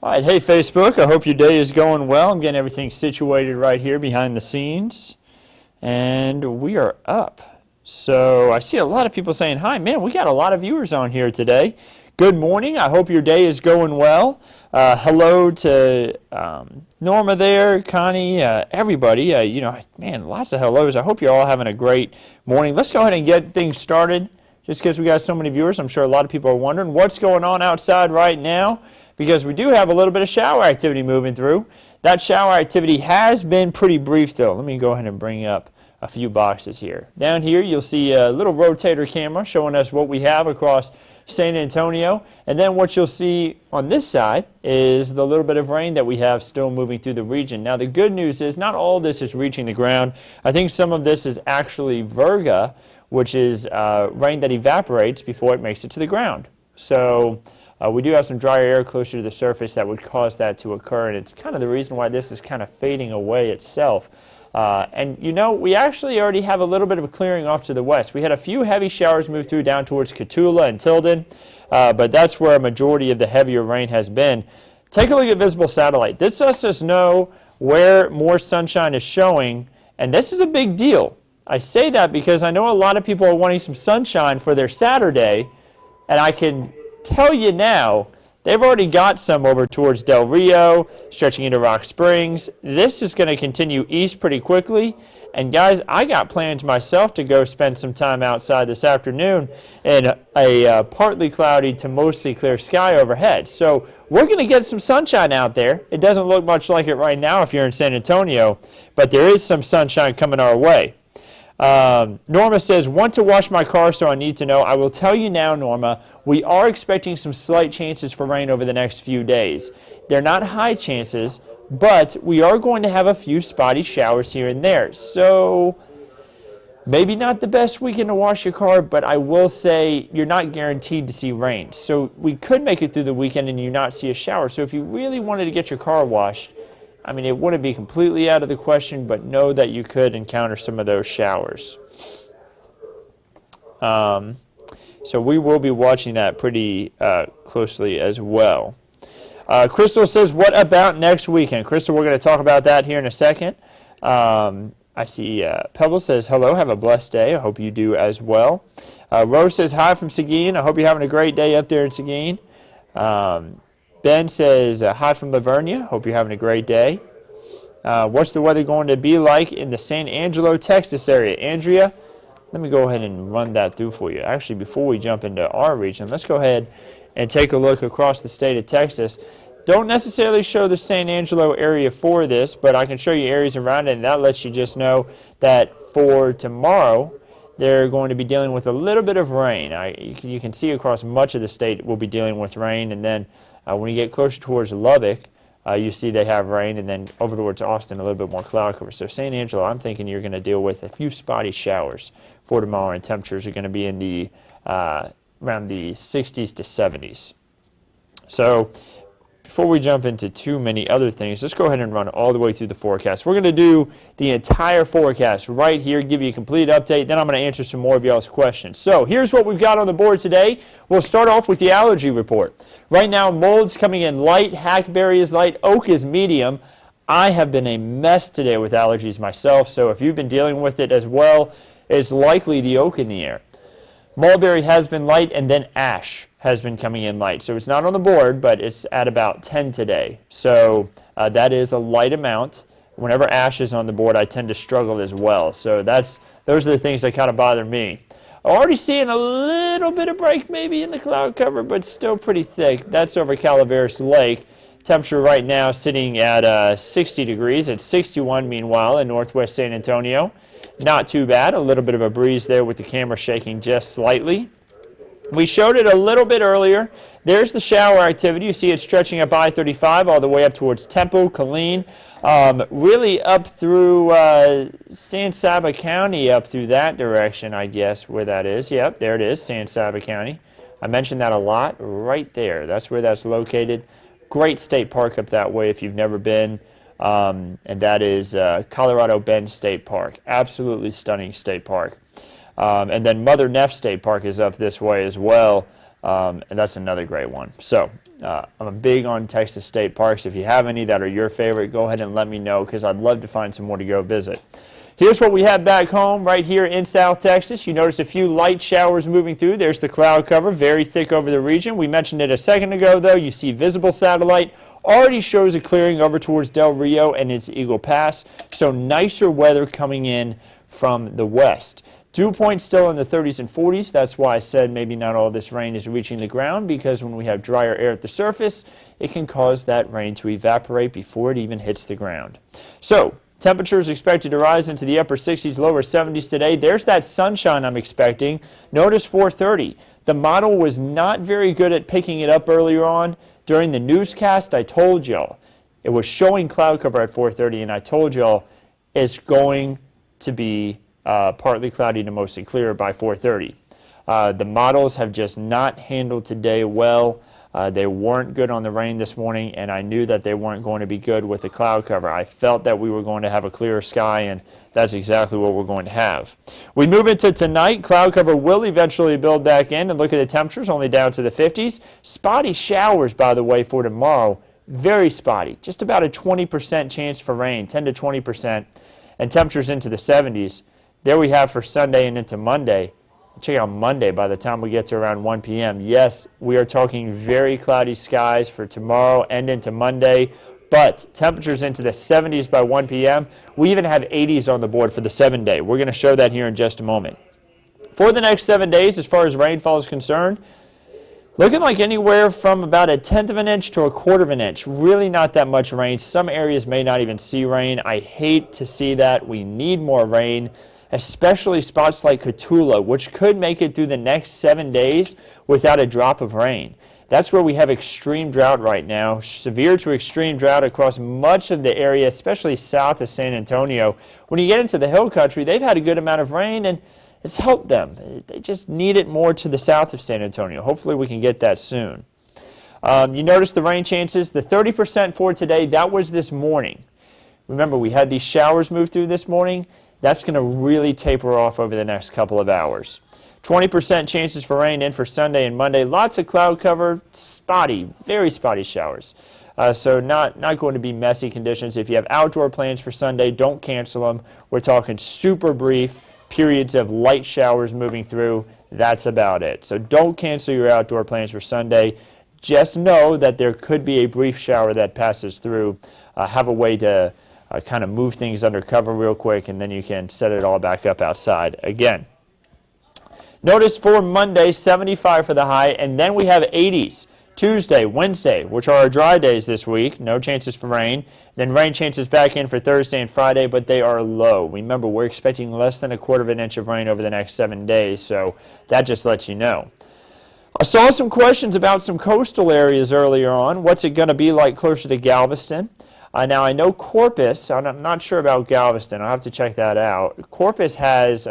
All right, hey Facebook, I hope your day is going well. I'm getting everything situated right here behind the scenes, and we are up. So I see a lot of people saying, hi, man, we got a lot of viewers on here today. Good morning, I hope your day is going well. Hello to Norma there, Connie, everybody. Man, lots of hellos. I hope you're all having a great morning. Let's go ahead and get things started. Just because we got so many viewers, I'm sure a lot of people are wondering what's going on outside right now, because we do have a little bit of shower activity moving through. That shower activity has been pretty brief, though. Let me go ahead and bring up a few boxes here. Down here, you'll see a little rotator camera showing us what we have across San Antonio. And then what you'll see on this side is the little bit of rain that we have still moving through the region. Now, the good news is not all of this is reaching the ground. I think some of this is actually virga, which is rain that evaporates before it makes it to the ground. So we do have some drier air closer to the surface that would cause that to occur, and it's kind of the reason why this is kind of fading away itself. We actually already have a little bit of a clearing off to the west. We had a few heavy showers move through down towards Cotulla and Tilden, but that's where a majority of the heavier rain has been. Take a look at visible satellite. This lets us know where more sunshine is showing, and this is a big deal. I say that because I know a lot of people are wanting some sunshine for their Saturday, and I can tell you now, they've already got some over towards Del Rio, stretching into Rock Springs. This is going to continue east pretty quickly. And guys, I got plans myself to go spend some time outside this afternoon in a partly cloudy to mostly clear sky overhead. So we're going to get some sunshine out there. It doesn't look much like it right now if you're in San Antonio, but there is some sunshine coming our way. Norma says, want to wash my car, so I need to know. I will tell you now, Norma, we are expecting some slight chances for rain over the next few days. They're not high chances, but we are going to have a few spotty showers here and there. So maybe not the best weekend to wash your car, but I will say you're not guaranteed to see rain. So we could make it through the weekend and you not see a shower. So if you really wanted to get your car washed, I mean, it wouldn't be completely out of the question, but know that you could encounter some of those showers. So we will be watching that pretty closely as well. Crystal says, what about next weekend? Crystal, we're going to talk about that here in a second. I see Pebble says, hello, have a blessed day. I hope you do as well. Rose says, hi from Seguin. I hope you're having a great day up there in Seguin. Ben says, hi from Lavernia. Hope you're having a great day. What's the weather going to be like in the San Angelo, Texas area? Andrea, let me go ahead and run that through for you. Actually, before we jump into our region, let's go ahead and take a look across the state of Texas. Don't necessarily show the San Angelo area for this, but I can show you areas around it, and that lets you just know that for tomorrow, they're going to be dealing with a little bit of rain. You can see across much of the state we'll be dealing with rain, and then when you get closer towards Lubbock, you see they have rain, and then over towards Austin, a little bit more cloud cover. So San Angelo, I'm thinking you're going to deal with a few spotty showers for tomorrow, and temperatures are going to be in the around the 60s to 70s. So before we jump into too many other things, let's go ahead and run all the way through the forecast. We're going to do the entire forecast right here, give you a complete update, then I'm going to answer some more of y'all's questions. So here's what we've got on the board today. We'll start off with the allergy report. Right now, mold's coming in light, hackberry is light, oak is medium. I have been a mess today with allergies myself, so if you've been dealing with it as well, it's likely the oak in the air. Mulberry has been light, and then ash has been coming in light. So it's not on the board, but it's at about 10 today. So that is a light amount. Whenever ash is on the board, I tend to struggle as well. So those are the things that kind of bother me. Already seeing a little bit of break maybe in the cloud cover, but still pretty thick. That's over Calaveras Lake. Temperature right now sitting at 60 degrees. It's 61 meanwhile in northwest San Antonio. Not too bad. A little bit of a breeze there with the camera shaking just slightly. We showed it a little bit earlier. There's the shower activity. You see it stretching up I-35 all the way up towards Temple, Killeen, really up through San Saba County, up through that direction, I guess, where that is. Yep, there it is, San Saba County. I mentioned that a lot right there. That's where that's located. Great state park up that way if you've never been. And that is Colorado Bend State Park. Absolutely stunning state park. And then Mother Neff State Park is up this way as well. and that's another great one. So I'm big on Texas state parks. If you have any that are your favorite, go ahead and let me know, because I'd love to find some more to go visit. Here's what we have back home right here in South Texas. You notice a few light showers moving through. There's the cloud cover, very thick over the region. We mentioned it a second ago, though. You see visible satellite already shows a clearing over towards Del Rio and its Eagle Pass. So nicer weather coming in from the west. Dew point still in the 30s and 40s. That's why I said maybe not all this rain is reaching the ground, because when we have drier air at the surface, it can cause that rain to evaporate before it even hits the ground. So temperatures expected to rise into the upper 60s, lower 70s today. There's that sunshine I'm expecting. Notice 4:30. The model was not very good at picking it up earlier on. During the newscast, I told y'all it was showing cloud cover at 4:30, and I told y'all it's going to be partly cloudy to mostly clear by 4:30. The models have just not handled today well. They weren't good on the rain this morning, and I knew that they weren't going to be good with the cloud cover. I felt that we were going to have a clearer sky, and that's exactly what we're going to have. We move into tonight. Cloud cover will eventually build back in, and look at the temperatures, only down to the 50s. Spotty showers, by the way, for tomorrow. Very spotty. Just about a 20% chance for rain, 10 to 20%, and temperatures into the 70s. There we have for Sunday and into Monday. Check out Monday by the time we get to around 1 p.m. Yes, we are talking very cloudy skies for tomorrow and into Monday, but temperatures into the 70s by 1 p.m. We even have 80s on the board for the 7-day. We're going to show that here in just a moment. For the next 7 days, as far as rainfall is concerned, looking like anywhere from about 1/10 of an inch to 1/4 of an inch. Really not that much rain. Some areas may not even see rain. I hate to see that. We need more rain, especially spots like Cotulla, which could make it through the next 7 days without a drop of rain. That's where we have extreme drought right now, severe to extreme drought across much of the area, especially south of San Antonio. When you get into the hill country, they've had a good amount of rain, and it's helped them. They just need it more to the south of San Antonio. Hopefully we can get that soon. You notice the rain chances, the 30% for today, that was this morning. Remember, we had these showers move through this morning. That's going to really taper off over the next couple of hours. 20% chances for rain in for Sunday and Monday. Lots of cloud cover, spotty, very spotty showers. So not going to be messy conditions. If you have outdoor plans for Sunday, don't cancel them. We're talking super brief periods of light showers moving through. That's about it. So don't cancel your outdoor plans for Sunday. Just know that there could be a brief shower that passes through. Have a way to kind of move things under cover real quick, and then you can set it all back up outside again. Notice for Monday, 75 for the high, and then we have 80s. Tuesday, Wednesday, which are our dry days this week, no chances for rain. Then rain chances back in for Thursday and Friday, but they are low. Remember, we're expecting less than 1/4 of an inch of rain over the next 7 days, so that just lets you know. I saw some questions about some coastal areas earlier on. What's it going to be like closer to Galveston? Now, I know Corpus, I'm not sure about Galveston. I'll have to check that out. Corpus has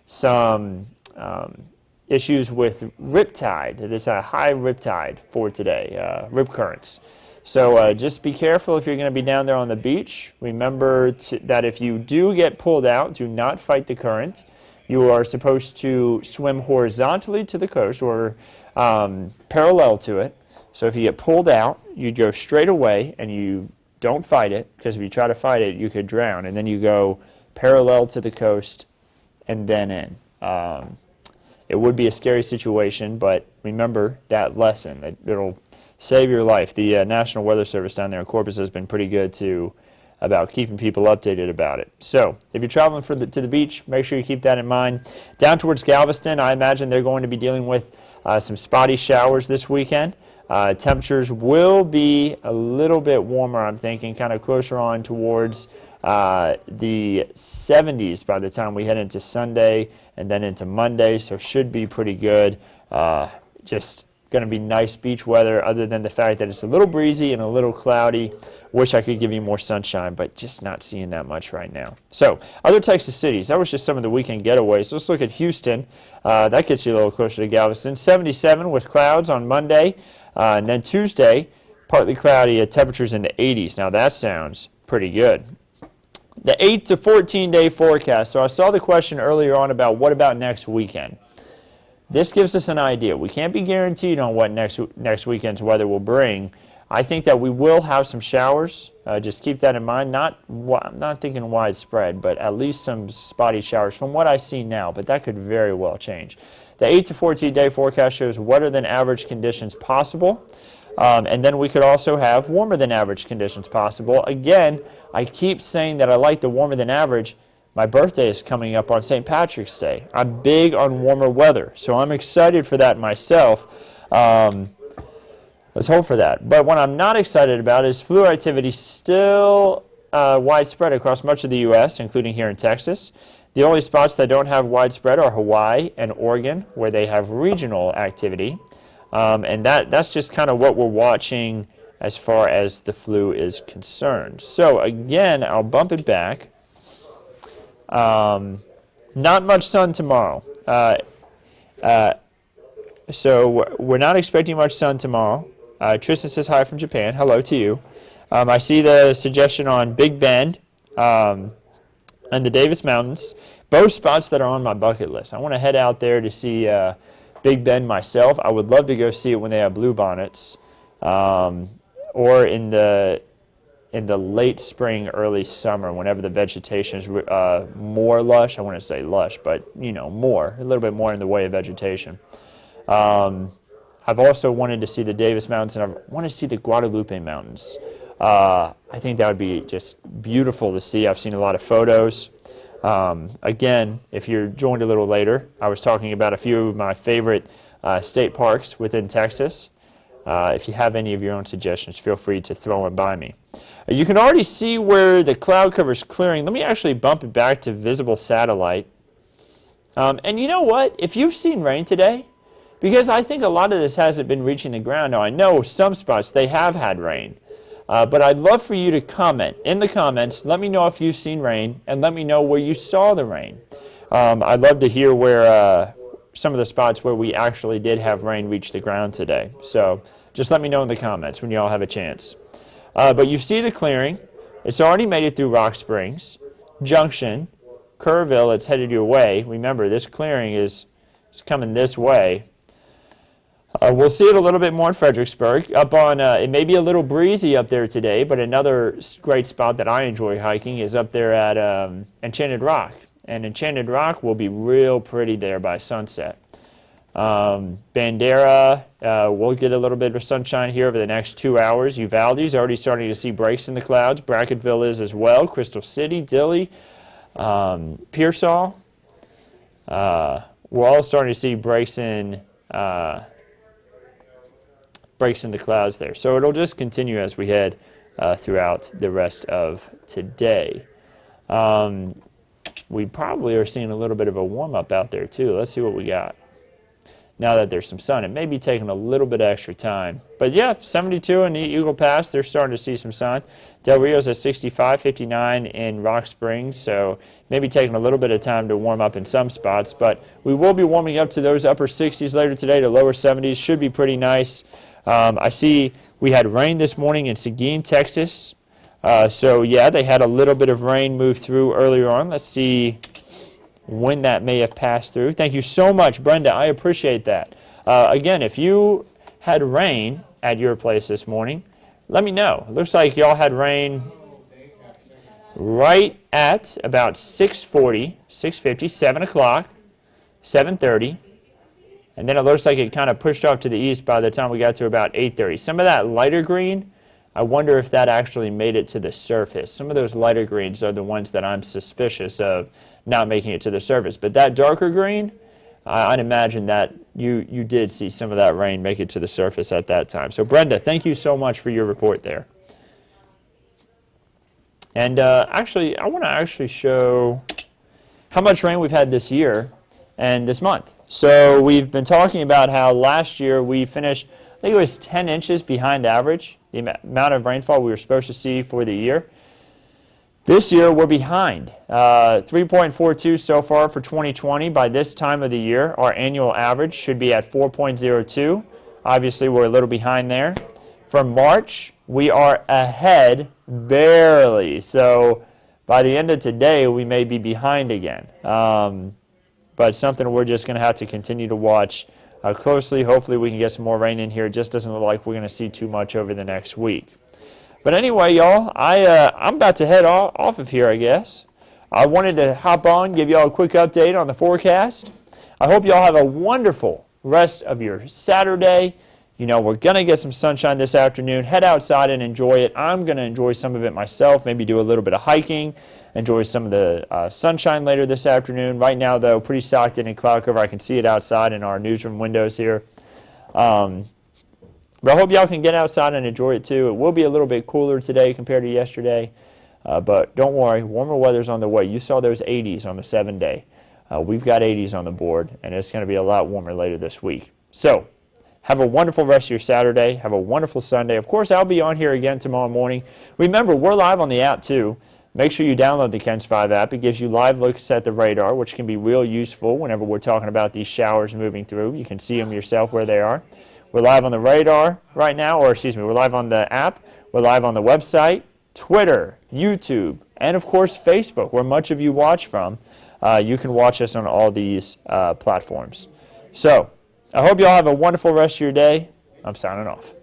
some issues with riptide. There's a high riptide for today, rip currents. So just be careful if you're going to be down there on the beach. Remember that if you do get pulled out, do not fight the current. You are supposed to swim horizontally to the coast or parallel to it. So if you get pulled out, you go straight away and you don't fight it, because if you try to fight it, you could drown. And then you go parallel to the coast and then in. It would be a scary situation, but remember that lesson. It'll save your life. The National Weather Service down there in Corpus has been pretty good about keeping people updated about it. So if you're traveling to the beach, make sure you keep that in mind. Down towards Galveston, I imagine they're going to be dealing with some spotty showers this weekend. Temperatures will be a little bit warmer, I'm thinking, kind of closer on towards the 70s by the time we head into Sunday and then into Monday, so should be pretty good. Just going to be nice beach weather, other than the fact that it's a little breezy and a little cloudy. Wish I could give you more sunshine, but just not seeing that much right now. So, other Texas cities, that was just some of the weekend getaways. Let's look at Houston. That gets you a little closer to Galveston. 77 with clouds on Monday, and then Tuesday, partly cloudy at temperatures in the 80s. Now that sounds pretty good. The 8 to 14 day forecast. So I saw the question earlier on about what about next weekend. this gives us an idea. We can't be guaranteed on what next weekend's weather will bring. I think that we will have some showers. Just keep that in mind. I'm not thinking widespread, but at least some spotty showers from what I see now, but that could very well change. The 8 to 14 day forecast shows wetter than average conditions possible. And then we could also have warmer than average conditions possible. Again, I keep saying that I like the warmer than average. My birthday is coming up on St. Patrick's Day. I'm big on warmer weather, so I'm excited for that myself. Let's hope for that. But what I'm not excited about is flu activity still widespread across much of the U.S., including here in Texas. The only spots that don't have widespread are Hawaii and Oregon, where they have regional activity. And that's just kind of what we're watching as far as the flu is concerned. So again, I'll bump it back. Not much sun tomorrow. So we're not expecting much sun tomorrow. Tristan says hi from Japan. Hello to you. I see the suggestion on Big Bend and the Davis Mountains, both spots that are on my bucket list. I want to head out there to see Big Bend myself. I would love to go see it when they have bluebonnets, or in the late spring, early summer, whenever the vegetation is more lush. I wouldn't say lush, but a little bit more in the way of vegetation. I've also wanted to see the Davis Mountains, and I want to see the Guadalupe Mountains. I think that would be just beautiful to see. I've seen a lot of photos. Again, if you're joined a little later, I was talking about a few of my favorite state parks within Texas. If you have any of your own suggestions, feel free to throw them by me. You can already see where the cloud cover is clearing. Let me actually bump it back to visible satellite. And you know what? If you've seen rain today, because I think a lot of this hasn't been reaching the ground. Now, I know some spots they have had rain. But I'd love for you to comment in the comments. Let me know if you've seen rain, and let me know where you saw the rain. I'd love to hear where some of the spots where we actually did have rain reach the ground today. So just let me know in the comments when you all have a chance. But you see the clearing. It's already made it through Rock Springs, Junction, Kerrville. It's headed your way. Remember, this clearing is coming this way. We'll see it a little bit more in Fredericksburg. Up on, it may be a little breezy up there today, but another great spot that I enjoy hiking is up there at Enchanted Rock. And Enchanted Rock will be real pretty there by sunset. Bandera, we'll get a little bit of sunshine here over the next 2 hours. Uvalde's already starting to see breaks in the clouds. Brackettville is as well. Crystal City, Dilley, Pearsall. We're all starting to see breaks in the clouds there. So it'll just continue as we head throughout the rest of today. We probably are seeing a little bit of a warm-up out there too. Let's see what we got. Now that there's some sun, it may be taking a little bit of extra time. But yeah, 72 in the Eagle Pass, they're starting to see some sun. Del Rio's at 65, 59 in Rock Springs, so maybe taking a little bit of time to warm up in some spots. But we will be warming up to those upper 60s later today to lower 70s. Should be pretty nice. I see we had rain this morning in Seguin, Texas. So yeah, they had a little bit of rain move through earlier on. Let's see when that may have passed through. Thank you so much, Brenda. I appreciate that. Again, if you had rain at your place this morning, let me know. It looks like y'all had rain right at about 6:40, 6:50, 7 o'clock, 7:30. And then it looks like it kind of pushed off to the east by the time we got to about 8:30. Some of that lighter green, I wonder if that actually made it to the surface. Some of those lighter greens are the ones that I'm suspicious of not making it to the surface. But that darker green, I'd imagine that you did see some of that rain make it to the surface at that time. So Brenda, thank you so much for your report there. And actually, I want to actually show how much rain we've had this year and this month. So we've been talking about how last year we finished, I think it was 10 inches behind average, the amount of rainfall we were supposed to see for the year. This year we're behind. 3.42 so far for 2020. By this time of the year, our annual average should be at 4.02. Obviously, we're a little behind there. For March, we are ahead barely. So by the end of today, we may be behind again. but something we're just going to have to continue to watch closely. Hopefully we can get some more rain in here. It just doesn't look like we're going to see too much over the next week. But anyway, y'all, I'm about to head off of here, I guess. I wanted to hop on, give y'all a quick update on the forecast. I hope y'all have a wonderful rest of your Saturday. You know, we're going to get some sunshine this afternoon. Head outside and enjoy it. I'm going to enjoy some of it myself, maybe do a little bit of hiking, enjoy some of the sunshine later this afternoon. Right now, though, pretty socked in cloud cover. I can see it outside in our newsroom windows here. But I hope y'all can get outside and enjoy it too. It will be a little bit cooler today compared to yesterday. But don't worry, warmer weather's on the way. You saw those 80s on the 7-day. We've got 80s on the board, and it's going to be a lot warmer later this week. So, have a wonderful rest of your Saturday. Have a wonderful Sunday. Of course, I'll be on here again tomorrow morning. Remember, we're live on the app too. Make sure you download the KENS 5 app. It gives you live looks at the radar, which can be real useful whenever we're talking about these showers moving through. You can see them yourself where they are. We're live on the radar right now, or excuse me, we're live on the app. We're live on the website, Twitter, YouTube, and of course Facebook, where much of you watch from. You can watch us on all these platforms. So, I hope you all have a wonderful rest of your day. I'm signing off.